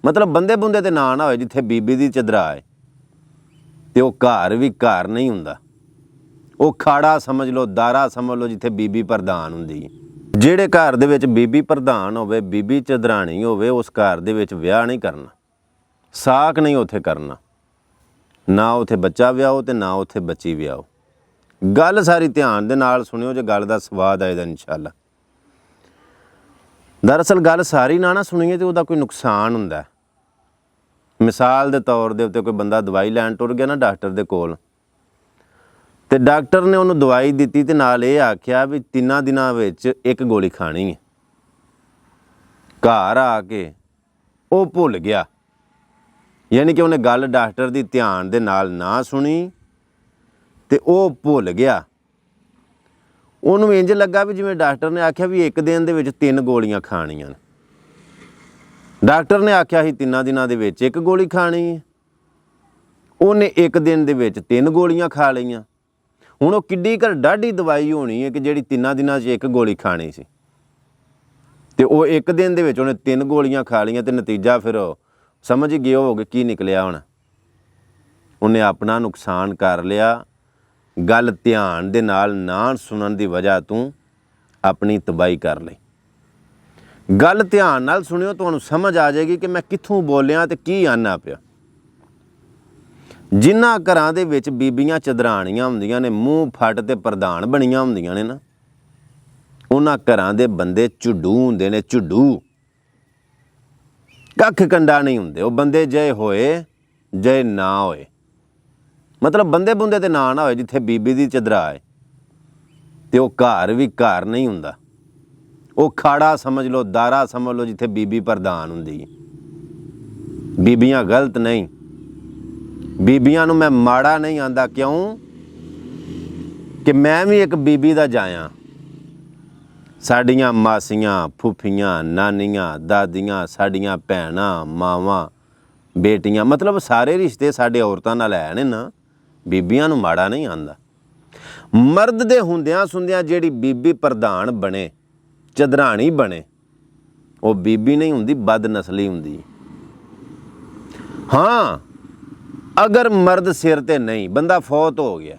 मतलब बंदे बुंदे ते ना ना होए जिथे बीबी दी चदरा है ते वो घर भी घर नहीं हुंदा, वो खाड़ा समझ लो, दारा समझ लो जिथे बीबी प्रधान हुंदी है। ਜਿਹੜੇ ਘਰ ਦੇ ਵਿੱਚ ਬੀਬੀ ਪ੍ਰਧਾਨ ਹੋਵੇ, ਬੀਬੀ ਚਦਰਾਣੀ ਹੋਵੇ, ਉਸ ਘਰ ਦੇ ਵਿੱਚ ਵਿਆਹ ਨਹੀਂ ਕਰਨਾ, ਸਾਕ ਨਹੀਂ ਉੱਥੇ ਕਰਨਾ, ਨਾ ਉੱਥੇ ਬੱਚਾ ਵਿਆਹੋ ਤੇ ਨਾ ਉੱਥੇ ਬੱਚੀ ਵਿਆਹੋ। ਗੱਲ ਸਾਰੀ ਧਿਆਨ ਦੇ ਨਾਲ ਸੁਣਿਓ ਜੇ ਗੱਲ ਦਾ ਸਵਾਦ ਆਏਗਾ ਇਨਸ਼ਾਅੱਲਾ। ਦਰਅਸਲ ਗੱਲ ਸਾਰੀ ਨਾ ਸੁਣੀਏ ਤੇ ਉਹਦਾ ਕੋਈ ਨੁਕਸਾਨ ਹੁੰਦਾ। ਮਿਸਾਲ ਦੇ ਤੌਰ ਦੇ ਉੱਤੇ ਕੋਈ ਬੰਦਾ ਦਵਾਈ ਲੈਣ ਟੁਰ ਗਿਆ ਨਾ ਡਾਕਟਰ ਦੇ ਕੋਲ, ਤੇ ਡਾਕਟਰ ਨੇ ਉਹਨੂੰ ਦਵਾਈ ਦਿੱਤੀ ਤੇ ਨਾਲ ਇਹ ਆਖਿਆ ਵੀ 3 ਦਿਨਾਂ ਵਿੱਚ 1 ਗੋਲੀ ਖਾਣੀ ਹੈ। ਘਰ ਆ ਕੇ ਉਹ ਭੁੱਲ ਗਿਆ, ਯਾਨੀ ਕਿ ਉਹਨੇ ਗੱਲ ਡਾਕਟਰ ਦੀ ਧਿਆਨ ਦੇ ਨਾਲ ਨਾ ਸੁਣੀ ਤੇ ਉਹ ਭੁੱਲ ਗਿਆ। ਉਹਨੂੰ ਇੰਜ ਲੱਗਾ ਵੀ ਜਿਵੇਂ ਡਾਕਟਰ ਨੇ ਆਖਿਆ ਵੀ 1 ਦਿਨ ਦੇ ਵਿੱਚ 3 ਗੋਲੀਆਂ ਖਾਣੀਆਂ ਨੇ। ਡਾਕਟਰ ਨੇ ਆਖਿਆ ਸੀ 3 ਦਿਨਾਂ ਦੇ ਵਿੱਚ 1 ਗੋਲੀ ਖਾਣੀ ਹੈ, ਉਹਨੇ 1 ਦਿਨ ਦੇ ਵਿੱਚ 3 ਗੋਲੀਆਂ ਖਾ ਲਈਆਂ। ਹੁਣ ਉਹ ਕਿੱਡੀ ਕੁ ਡਾਢੀ ਦਵਾਈ ਹੋਣੀ ਹੈ ਕਿ ਜਿਹੜੀ 3 ਦਿਨਾਂ 'ਚ 1 ਗੋਲੀ ਖਾਣੀ ਸੀ, ਤੇ ਉਹ 1 ਦਿਨ ਦੇ ਵਿੱਚ ਉਹਨੇ 3 ਗੋਲੀਆਂ ਖਾ ਲਈਆਂ। ਤੇ ਨਤੀਜਾ ਫਿਰ ਸਮਝ ਗਏ ਹੋਗੇ ਕੀ ਨਿਕਲਿਆ। ਹੁਣ ਉਹਨੇ ਆਪਣਾ ਨੁਕਸਾਨ ਕਰ ਲਿਆ। ਗੱਲ ਧਿਆਨ ਦੇ ਨਾਲ ਨਾ ਸੁਣਨ ਦੀ ਵਜ੍ਹਾ ਤੋਂ ਆਪਣੀ ਤਬਾਹੀ ਕਰ ਲਈ। ਗੱਲ ਧਿਆਨ ਨਾਲ ਸੁਣਿਓ, ਤੁਹਾਨੂੰ ਸਮਝ ਆ ਜਾਏਗੀ ਕਿ ਮੈਂ ਕਿੱਥੋਂ ਬੋਲਿਆ ਤੇ ਕੀ ਆਨਾ ਪਿਆ। ਜਿਨ੍ਹਾਂ ਘਰਾਂ ਦੇ ਵਿੱਚ ਬੀਬੀਆਂ ਚਦਰਾਣੀਆਂ ਹੁੰਦੀਆਂ ਨੇ, ਮੂੰਹ ਫੱਟ ਤੇ ਪ੍ਰਧਾਨ ਬਣੀਆਂ ਹੁੰਦੀਆਂ ਨੇ ਨਾ, ਉਹਨਾਂ ਘਰਾਂ ਦੇ ਬੰਦੇ ਝੁੱਡੂ ਹੁੰਦੇ ਨੇ, ਝੁੱਡੂ, ਕੱਖ ਕੰਡਾ ਨਹੀਂ ਹੁੰਦੇ। ਉਹ ਬੰਦੇ ਜੇ ਹੋਏ ਜੇ ਨਾ ਹੋਏ, ਮਤਲਬ ਬੰਦੇ ਬੁੰਦੇ ਤੇ ਨਾ ਨਾ ਹੋਏ ਜਿੱਥੇ ਬੀਬੀ ਦੀ ਚਦਰਾ ਹੈ ਤੇ ਉਹ ਘਰ ਵੀ ਘਰ ਨਹੀਂ ਹੁੰਦਾ, ਉਹ ਖਾੜਾ ਸਮਝ ਲਓ, ਦਾਰਾ ਸਮਝ ਲਓ ਜਿੱਥੇ ਬੀਬੀ ਪ੍ਰਧਾਨ ਹੁੰਦੀ ਹੈ। ਬੀਬੀਆਂ ਗਲਤ ਨਹੀਂ, ਬੀਬੀਆਂ ਨੂੰ ਮੈਂ ਮਾੜਾ ਨਹੀਂ ਆਂਦਾ। ਕਿਉਂ ਕਿ ਮੈਂ ਵੀ ਇੱਕ ਬੀਬੀ ਦਾ ਜਾਇਆ। ਸਾਡੀਆਂ ਮਾਸੀਆਂ, ਫੁੱਫੀਆਂ, ਨਾਨੀਆਂ, ਦਾਦੀਆਂ, ਸਾਡੀਆਂ ਭੈਣਾਂ, ਮਾਵਾਂ, ਬੇਟੀਆਂ, ਮਤਲਬ ਸਾਰੇ ਰਿਸ਼ਤੇ ਸਾਡੇ ਔਰਤਾਂ ਨਾਲ ਹੈ ਨੇ ਨਾ। ਬੀਬੀਆਂ ਨੂੰ ਮਾੜਾ ਨਹੀਂ ਆਂਦਾ। ਮਰਦ ਦੇ ਹੁੰਦਿਆਂ ਸੁੰਦਿਆਂ ਜਿਹੜੀ ਬੀਬੀ ਪ੍ਰਧਾਨ ਬਣੇ, ਚਦਰਾਣੀ ਬਣੇ, ਉਹ ਬੀਬੀ ਨਹੀਂ ਹੁੰਦੀ, ਬਦਨਸਲੀ ਹੁੰਦੀ। ਹਾਂ, ਅਗਰ ਮਰਦ ਸਿਰ ਤੇ ਨਹੀਂ, ਬੰਦਾ ਫੌਤ ਹੋ ਗਿਆ,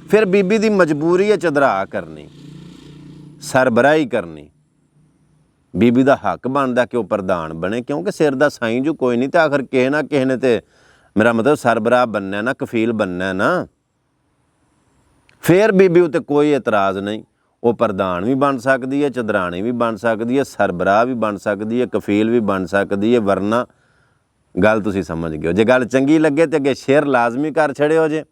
ਫਿਰ ਬੀਬੀ ਦੀ ਮਜਬੂਰੀ ਹੈ ਚਦਰਾ ਕਰਨੀ, ਸਰਬਰਾਹੀ ਕਰਨੀ। ਬੀਬੀ ਦਾ ਹੱਕ ਬਣਦਾ ਕਿ ਉਹ ਪ੍ਰਧਾਨ ਬਣੇ, ਕਿਉਂਕਿ ਸਿਰ ਦਾ ਸਾਈਂ ਜੋ ਕੋਈ ਨਹੀਂ, ਤੇ ਆਖਰ ਕਿਸੇ ਨਾ ਕਿਸੇ ਨੇ ਤੇ ਮੇਰਾ ਮਤਲਬ ਸਰਬਰਾਹ ਬਣਨਾ ਨਾ, ਕਫੀਲ ਬਣਨਾ ਨਾ। ਫਿਰ ਬੀਬੀ ਉੱਤੇ ਕੋਈ ਇਤਰਾਜ਼ ਨਹੀਂ, ਉਹ ਪ੍ਰਧਾਨ ਵੀ ਬਣ ਸਕਦੀ ਹੈ, ਚਦਰਾਣੀ ਵੀ ਬਣ ਸਕਦੀ ਹੈ, ਸਰਬਰਾਹ ਵੀ ਬਣ ਸਕਦੀ ਹੈ, ਕਫੀਲ ਵੀ ਬਣ ਸਕਦੀ ਹੈ। ਵਰਨਾ ਗੱਲ ਤੁਸੀਂ ਸਮਝ ਗਏ ਹੋ। ਜੇ ਗੱਲ ਚੰਗੀ ਲੱਗੇ ਤੇ ਅੱਗੇ ਸ਼ੇਅਰ ਲਾਜ਼ਮੀ ਕਰ ਛੜਿਓ ਜੇ।